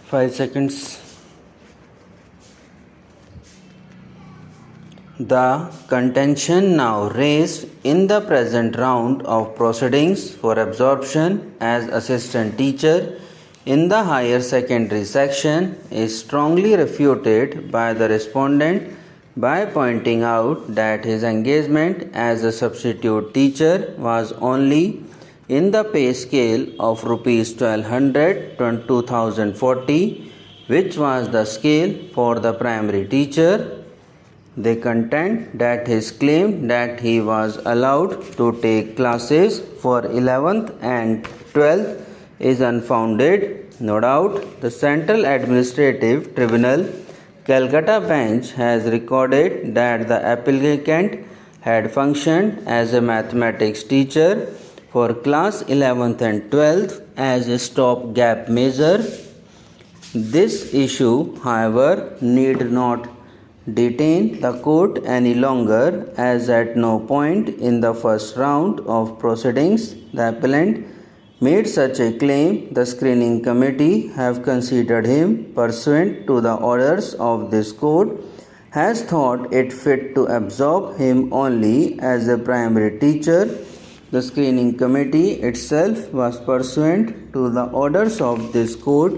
5 seconds. The contention now raised in the present round of proceedings for absorption as assistant teacher in the higher secondary section is strongly refuted by the respondent by pointing out that his engagement as a substitute teacher was only in the pay scale of Rs 1200 to 2040, which was the scale for the primary teacher. They contend that his claim that he was allowed to take classes for 11th and 12th is unfounded. No doubt, the Central Administrative Tribunal Calcutta bench has recorded that the applicant had functioned as a mathematics teacher for class 11th and 12th as a stopgap measure. This issue, however, need not detain the court any longer, as at no point in the first round of proceedings the appellant made such a claim. The screening committee have considered him pursuant to the orders of this court, has thought it fit to absorb him only as a primary teacher. The screening committee itself was pursuant to the orders of this court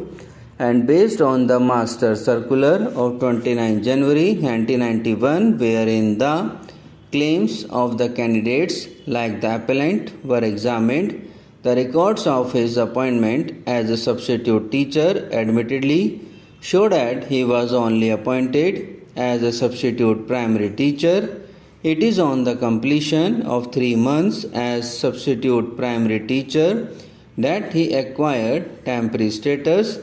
and based on the Master Circular of 29 January 1991, wherein the claims of the candidates like the appellant were examined. The records of his appointment as a substitute teacher admittedly show that he was only appointed as a substitute primary teacher. It is on the completion of 3 months as substitute primary teacher that he acquired temporary status,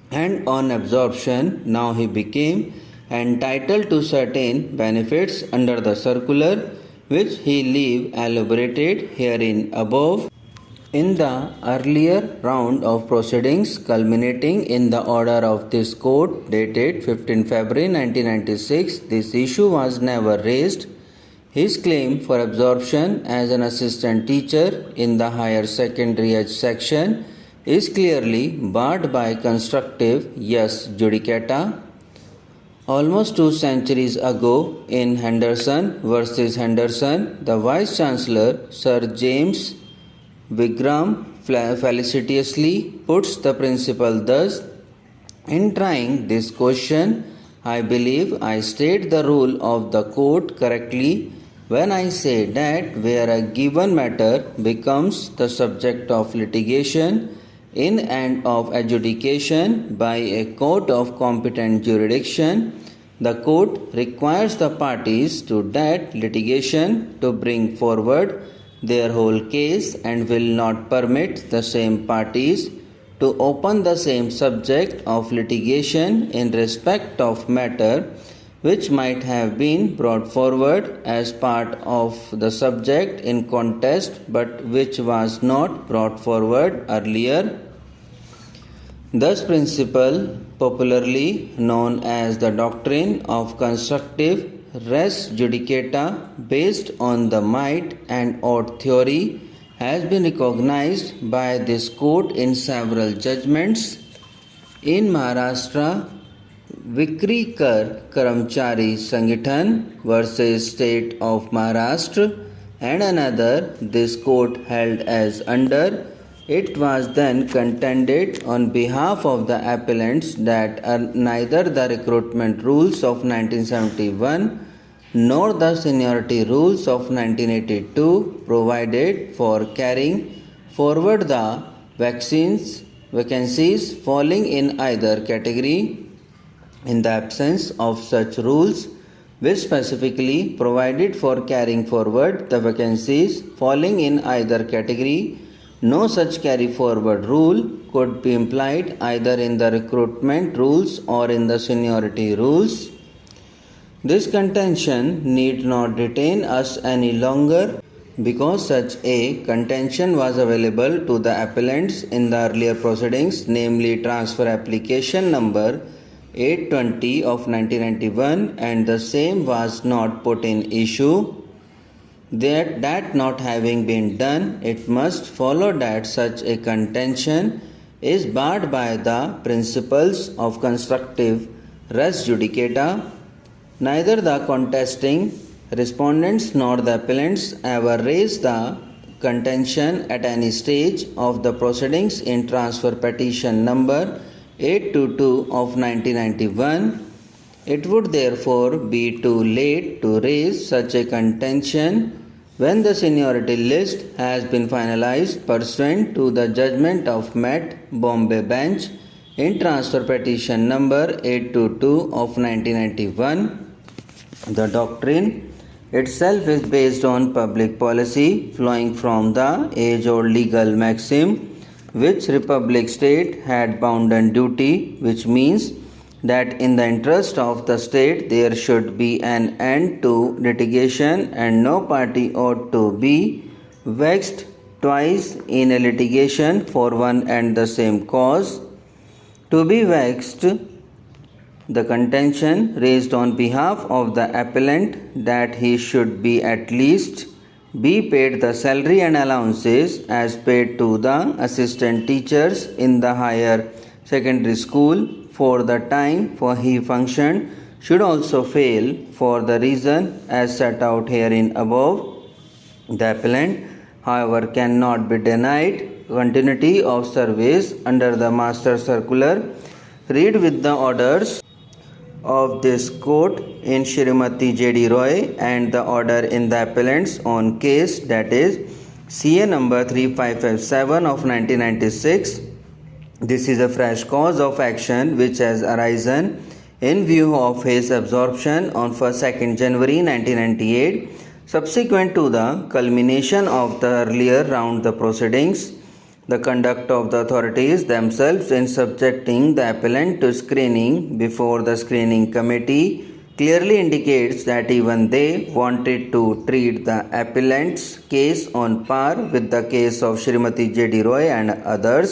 and on absorption now he became entitled to certain benefits under the circular, which he leave elaborated herein above. In the earlier round of proceedings culminating in the order of this court dated 15 February 1996, this issue was never raised. His claim for absorption as an assistant teacher in the higher secondary age section is clearly barred by constructive res judicata. Almost 2 centuries ago, in Henderson versus Henderson, the Vice Chancellor Sir James Wigram felicitously puts the principle thus: in trying this question, I believe I state the rule of the court correctly when I say that where a given matter becomes the subject of litigation in and of adjudication by a court of competent jurisdiction, the court requires the parties to that litigation to bring forward their whole case and will not permit the same parties to open the same subject of litigation in respect of matter which might have been brought forward as part of the subject in contest but which was not brought forward earlier. This principle, popularly known as the doctrine of constructive res judicata, based on the might and ought theory, has been recognized by this court in several judgments. In Maharashtra, Vikri Kar Karamchari Sangithan versus State of Maharashtra, and another, this court held as under. It was then contended on behalf of the appellants that neither the recruitment rules of 1971 nor the seniority rules of 1982 provided for carrying forward the vacancies falling in either category. In the absence of such rules, which specifically provided for carrying forward the vacancies falling in either category, no such carry forward rule could be implied either in the recruitment rules or in the seniority rules. This contention need not detain us any longer because such a contention was available to the appellants in the earlier proceedings, namely transfer application number 820 of 1991, and the same was not put in issue. That not having been done, it must follow that such a contention is barred by the principles of constructive res judicata. Neither the contesting respondents nor the appellants ever raised the contention at any stage of the proceedings in transfer petition number 822 of 1991. It would therefore be too late to raise such a contention when the seniority list has been finalized pursuant to the judgment of Met Bombay Bench in transfer petition number 822 of 1991. The doctrine itself is based on public policy flowing from the age-old legal maxim which republic state had bounden duty, which means that in the interest of the state there should be an end to litigation and no party ought to be vexed twice in a litigation for one and the same cause. To be vexed, the contention raised on behalf of the appellant that he should be at least be paid the salary and allowances as paid to the assistant teachers in the higher secondary school for the time for he functioned should also fail for the reason as set out herein above. The appellant, however, cannot be denied continuity of service under the Master Circular. Read with the orders of this court in Shrimati J.D. Roy and the order in the appellant's own case, that is CA number 3557 of 1996. This is a fresh cause of action which has arisen in view of his absorption on 2nd January 1998, subsequent to the culmination of the earlier round the proceedings. The conduct of the authorities themselves in subjecting the appellant to screening before the screening committee clearly indicates that even they wanted to treat the appellant's case on par with the case of Shrimati J.D. Roy and others.